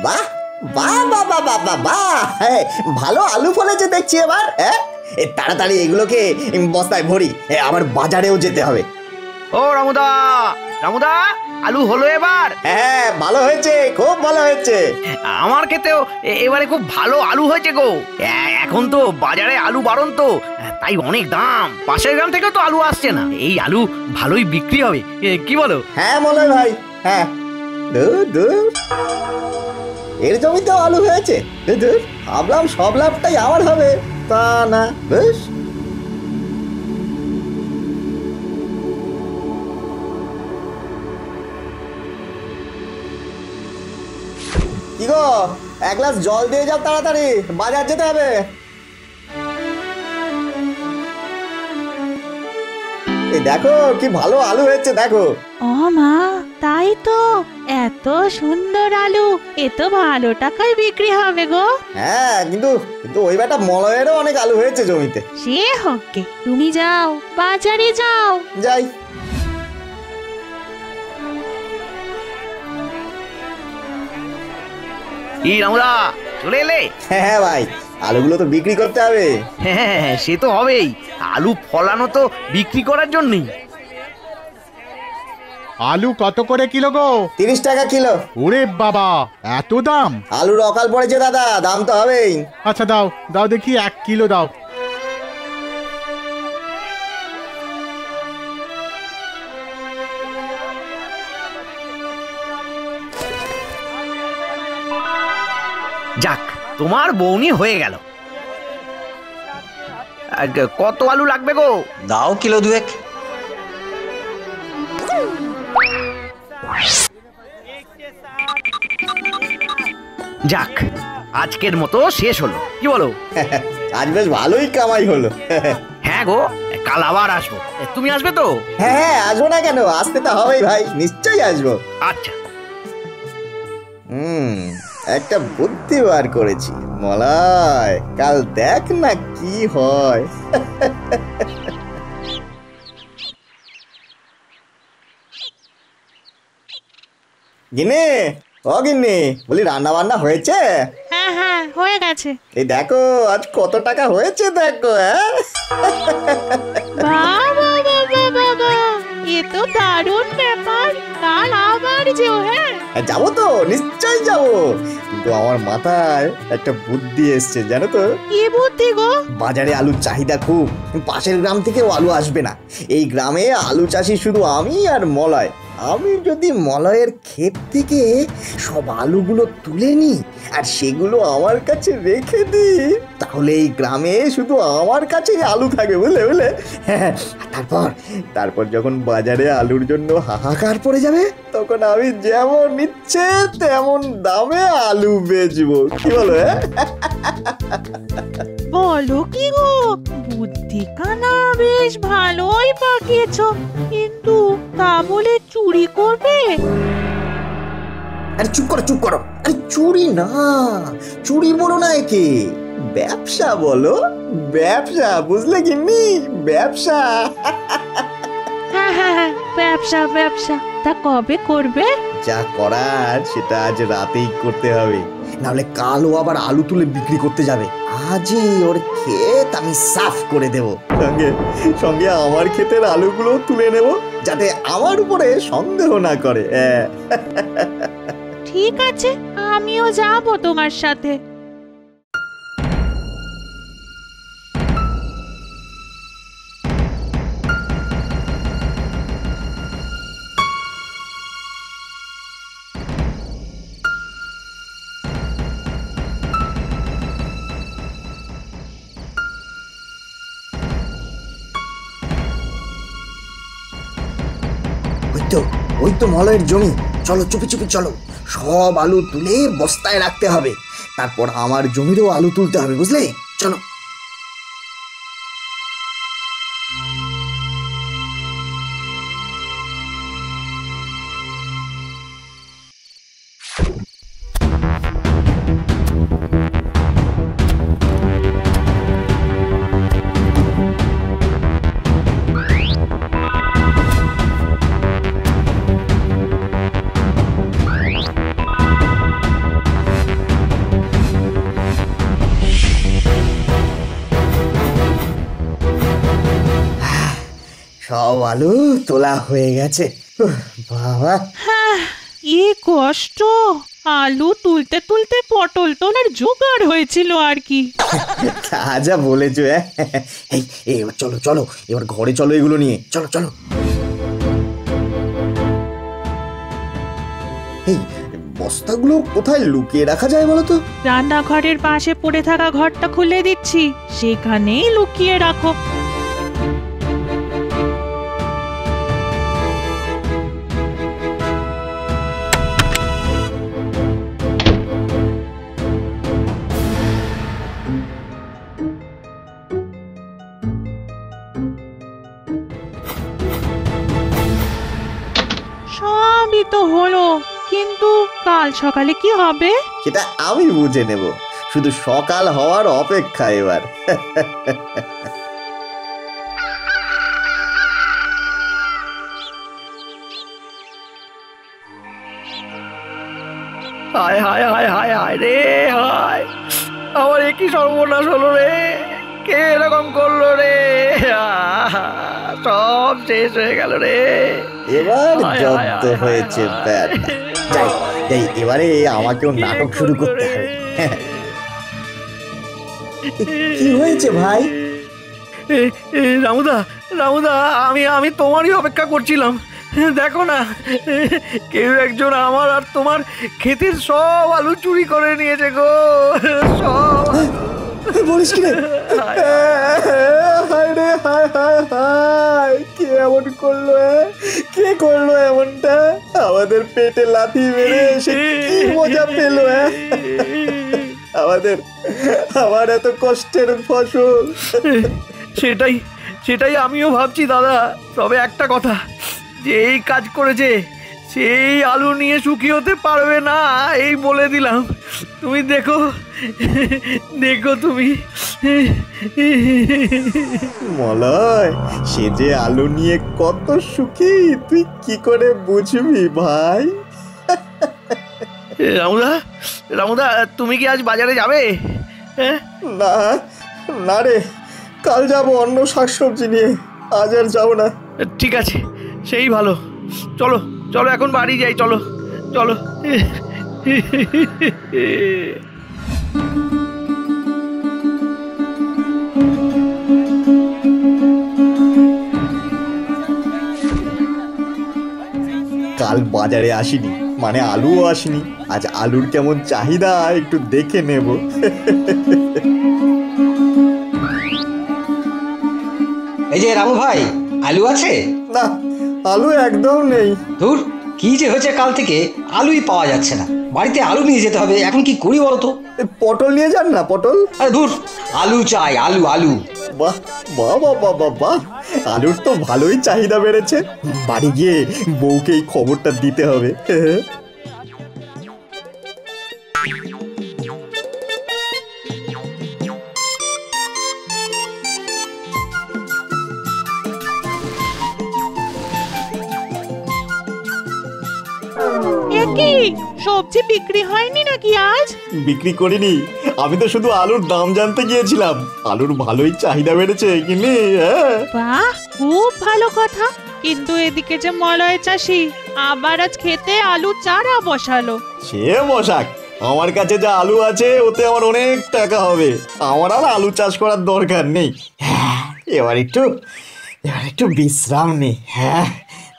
বাহ বাহ বাহ বাহ বাহ বাহ বাহ, ভালো আলু ফলেছে দেখছি এবার। তাড়াতাড়ি এগুলোকে বস্তায় ভরি, আবার বাজারেও যেতে হবে। ও রামুদা, রামুদা, আলু হলো এবার? হ্যাঁ, ভালো হয়েছে, খুব ভালো হয়েছে। আমার ক্ষেতেও এবারে খুব ভালো আলু হয়েছে গো। এখন তো বাজারে আলু বারণ, তো তাই অনেক দাম। পাশের গ্রাম থেকেও তো আলু আসছে না। এই আলু ভালোই বিক্রি হবে, কি বলো? হ্যাঁ মলয় ভাই, হ্যাঁ। দূর দূর, এর জমিতেও আলু হয়েছে। দূর, ভাবলাম সব লাভটাই আমার হবে, তা না। বেশ, কি গো, এক গ্লাস জল দিয়ে যাও তাড়াতাড়ি, বাজার যেতে হবে। এই দেখো কি ভালো আলু হয়েছে, দেখো। ও মা, তাই তো, এত সুন্দর আলু, এ তো ভালো টাকায় বিক্রি হবে গো। হ্যাঁ, কিন্তু কিন্তু ওই বেটা মলয়েরও অনেক আলু হয়েছে জমিতে। সে হোক গে, তুমি যাও, বাজারে যাও। যাই। এই রামুদা, চলে এলে? হ্যাঁ ভাই, আলুগুলো তো বিক্রি করতে হবে। হ্যাঁ, সে তো হবেই। আলু ফলানো তো বিক্রি করার জন্যই। আলু কত করে কিলো গো? 30 টাকা কিলো। ওরে বাবা, এত দাম! আলুর অকাল পড়েছে দাদা, দাম তো হবেই। আচ্ছা দাও দাও দেখি, 1 কিলো দাও। যাক, তোমার বউনি হয়ে গেল। কত আলু লাগবে গো? দাও কিলো 2। যাক, আজকের মতো শেষ হলো, কি বলো? আজ বেশ ভালোই কামাই হলো। হ্যাঁ গো, কাল আবার আসবো। তুমি আসবে তো? হ্যাঁ হ্যাঁ, আসবো না কেন, আসতে তো হবেই ভাই, নিশ্চয়ই আসবো। আচ্ছা। একটা বুদ্ধি বার করেছি মলয়, কাল দেখ না কি হয়। গিন্নি, ও গিন্নি, বলি রান্না বান্না হয়েছে? হ্যাঁ হ্যাঁ, হয়ে গেছে। এই দেখো আজ কত টাকা হয়েছে, দেখো। বাবা বাবা বাবা, এ তো দারুণ ব্যাপার। কাল আবার যেও। হ্যাঁ, যাবো তো, নিশ্চয়ই যাবো, কিন্তু আমার মাথায় একটা বুদ্ধি এসছে, জানো তো? কি বুদ্ধি গো? বাজারে আলুর চাহিদা খুব, পাশের গ্রাম থেকেও আলু আসবে না। এই গ্রামে আলু চাষি শুধু আমি আর মলয়। আমি যদি মলয়ের ক্ষেত থেকে সব আলুগুলো তুলে নিই আর সেগুলো আমার কাছে রেখে দিই, তাহলে এই গ্রামে শুধু আমার কাছেই আলু থাকবে, বুঝলে বুঝলে। হ্যাঁ, তারপর যখন বাজারে আলুর জন্য হাহাকার পড়ে যাবে, তখন আমি যেমন ইচ্ছে তেমন দামে আলু বেচবো, কি বলো? বলো কি গো, বুদ্ধি কানা বেশ ভালোই পাকিয়েছো, কিন্তু তা বলে চুরি করবে? আরে চুপ করো, চুপ করো। আরে চুরি না, চুরি বলো না একে, ব্যবসা বলো, ব্যবসা, বুঝলে গিন্নি, ব্যবসা। হ্যাঁ হ্যাঁ হ্যাঁ, ব্যবসা ব্যবসা। তা কবে করবে? যা করার সেটা আজ রাতেই করতে হবে, নাহলে কালও আবার আলু তুলে বিক্রি করতে যাবে। আজই ওর ক্ষেত আমি সাফ করে দেব, সঙ্গে সঙ্গে আমার ক্ষেতের আলুগুলো তুলে নেব, যাতে আমার উপরে সন্দেহ না করে। ঠিক আছে, আমিও যাব তোমার সাথে। ওই তো মলয়ের জমি, চলো চুপি চুপি চলো, সব আলু তুলে বস্তায় রাখতে হবে, তারপর আমার জমিরও আলু তুলতে হবে, বুঝলে? চলো। সব আলু তোলা হয়ে গেছে। বাবা, এ কষ্ট, আলু তুলতে তুলতে পটল তোলার জোগাড় হয়েছিল আর কি। তা যা বলেছো। এই এবার চলো চলো, এবার ঘরে চলো, এগুলো নিয়ে চলো চলো। এই বস্তাগুলো কোথায় লুকিয়ে রাখা যায় বলো তো? রান্নাঘরের পাশে পড়ে থাকা ঘরটা খুলে দিচ্ছি, সেখানেই লুকিয়ে রাখো। সবই তো হলো, কিন্তু কাল সকালে কি হবে? সেটা আমি বুঝে নেব, শুধু সকাল হওয়ার অপেক্ষা এবার। হায় হায় হায় হায় হায় রে হায়, আমার একই সর্বনাশ হলো রে, কে এরকম করলো রে, সব শেষ হয়ে গেল রে। এবার হায়, হায়, যত হায়, হয়েছে হায়, ব্যাট। যাই যাই, এবারে আমাকেও নাটক শুরু করতে হবে। কি হয়েছে ভাই? রামুদা, রামুদা, আমি তোমারই অপেক্ষা করছিলাম। দেখো না, কেউ একজন আমার আর তোমার ক্ষেতের সব আলু চুরি করে নিয়েছে গো, সব। বলিস কি রে? হায় রে হায় হায় হায়, কে এমন করলো? কে করলো এমনটা? আমাদের পেটে লাথি মেরে এসে কি মজা পেলো? আমার এত কষ্টের ফসল। সেটাই সেটাই আমিও ভাবছি দাদা। তবে একটা কথা, যে এই কাজ করেছে সেই আলু নিয়ে সুখী হতে পারবে না, এই বলে দিলাম। তুমি দেখো, দেখো তুমি। মলয়, সে যে আলু নিয়ে কত সুখী তুই কি করে বুঝবি ভাই? রামুদা, রামুদা, তুমি কি আজ বাজারে যাবে? হ্যাঁ, না না রে, কাল যাবো অন্য শাকসবজি নিয়ে, আজ আর যাবো না। ঠিক আছে, সেই ভালো। চলো চলো, এখন বাড়ি যাই, চলো চলো। কাল বাজারে আসিনি মানে আলুও আসেনি, আজ আলুর কেমন চাহিদা একটু দেখে নেব। এই যে রামু ভাই, আলু আছে? না, আলু একদম নেই। ধুর, কি যে হয়েছে কাল থেকে আলুই পাওয়া যাচ্ছে না। বাড়িতে আলু নিয়ে যেতে হবে, এখন কি করি বলো তো? পটল নিয়ে যান না, পটল। আরে ধুর, আলু চাই, আলু আলু। বাহ বাহ বাহ বাহ বাহ বাহ, আলুর তো ভালোই চাহিদা বেড়েছে। বাড়ি গিয়ে বউকে এই খবরটা দিতে হবে। কি সবজি বিক্রি হয়নি নাকি আজ? বিক্রি করিনি, আমি তো শুধু আলুর দাম জানতে গিয়েছিলাম। আলুর ভালোই চাহিদা বেড়েছে কিনে। বাহ, খুব ভালো কথা। কিন্তু এদিকে যে মলয় চাষি আবার আজ খেতে আলু চারা বসালো। সে বসাক, আমার কাছে যা আলু আছে ওতে আমার অনেক টাকা হবে। আমার আর আলু চাষ করার দরকার নেই। এবার একটু বিশ্রাম নেই। হ্যাঁ,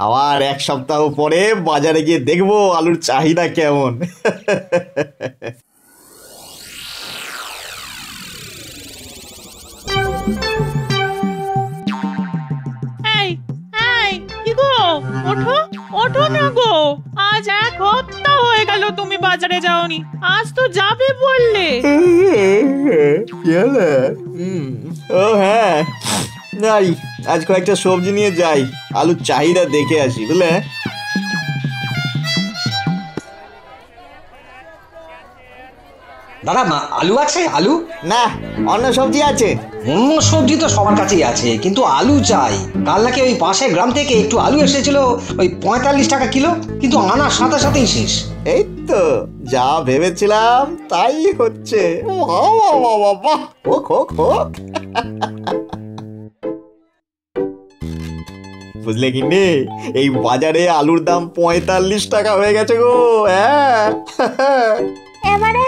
আবার এক সপ্তাহ পরে বাজারে গিয়ে দেখবো আলুর চাহিদা কেমন। এই এই, কি গো, ওঠো ওঠো না গো, আজ এক সপ্তাহ হয়ে গেল তুমি বাজারে যাওনি, আজ তো যাবে বললে। ও হ্যাঁ, যাই, আজ কয়েকটা সবজি নিয়ে যাই, আলুর চাহিদা দেখে আসি, বুঝলে। দাদা, আলু আছে? আলু না, অন্য সবজি আছে। অন্য সবজি তো সবার কাছেই আছে, কিন্তু আলু চাই। কাল নাকি ওই পাশের গ্রাম থেকে একটু আলু এসেছিল, ওই 45 টাকা কিলো, কিন্তু আনার সাথে সাথেই শেষ। এই তো যা ভেবেছিলাম তাই হচ্ছে। বাহ বাহ বাহ বাহ, হোক হোক হোক। বুঝলে কি নে, এই বাজারে আলুর দাম 45 টাকা হয়ে গেছে গো। হ্যাঁ এবারে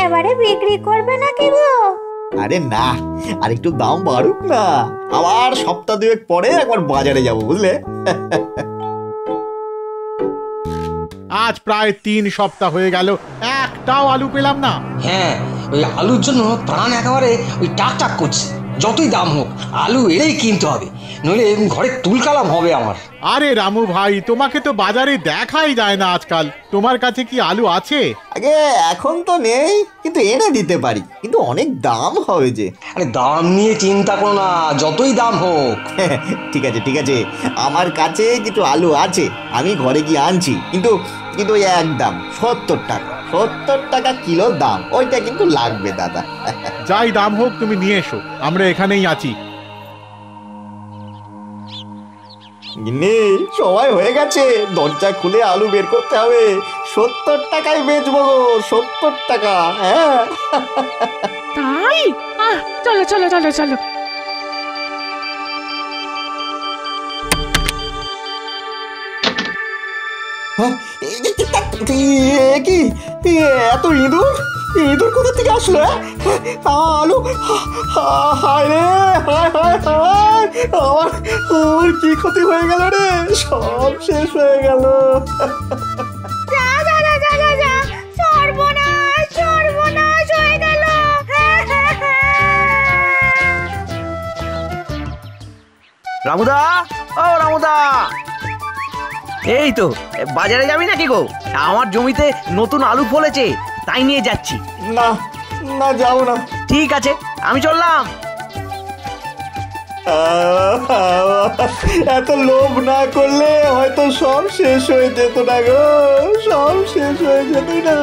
এবারে বিক্রি করবে নাকি গো? আরে না, আর একটু দাম বাড়ুক না, আবার সপ্তাহ দুয়েক পরে একবার বাজারে যাব, বুঝলে। আজ প্রায় 3 সপ্তাহ হয়ে গেল, একটাও আলু পেলাম না। হ্যাঁ, ওই আলুর জন্য প্রাণ একেবারে ওই টাক টাক করছে। যতই দাম হোক আলু এলেই কিনতে হবে, নইলে ঘরে তুলকালাম হবে আমার। আরে রামু ভাই, তোমাকে তো বাজারে দেখাই যায় না আজকাল। তোমার কাছে কি আলু আছে? আগে এখন তো নেই, কিন্তু এনে দিতে পারি, কিন্তু অনেক দাম হবে যে। আরে দাম নিয়ে চিন্তা করো না, যতই দাম হোক। ঠিক আছে ঠিক আছে, আমার কাছে কিছু আলু আছে, আমি ঘরে গিয়ে আনছি, কিন্তু কিন্তু ওই একদম 70 টাকা, 70 টাকা কিলো দাম, ওইটা কিন্তু লাগবে দাদা। যাই দাম হোক তুমি নিয়ে এসো, আমরা এখানেই আছি। গিন্নি, সময় হয়ে গেছে, দরজা খুলে আলু বের করতে হবে। 70 টাকায় বেচবো গো, 70 টাকা। হ্যাঁ তাই চলো চলো চলো চলো। হ্যাঁ, কি এত ইঁদুর, ইঁদুর কোথা থেকে আসলো? আলু, হায় রে, হায় হায় হায়, আমার কি ক্ষতি হয়ে গেল রে, সব শেষ হয়ে গেল। যা যা যা যা যা যা, সর্বনাশ সর্বনাশ হয়ে গেল। রামুদা, ও রামুদা, এই তো বাজারে যাবি নাকি গো? আমার জমিতে নতুন আলু ফলেছে, তাই নিয়ে যাচ্ছি। না না, যাও না। ঠিক আছে, আমি চললাম। এত লোভ না করলে হয়তো সব শেষ হয়ে যেত না গো, সব শেষ হয়ে যেত না।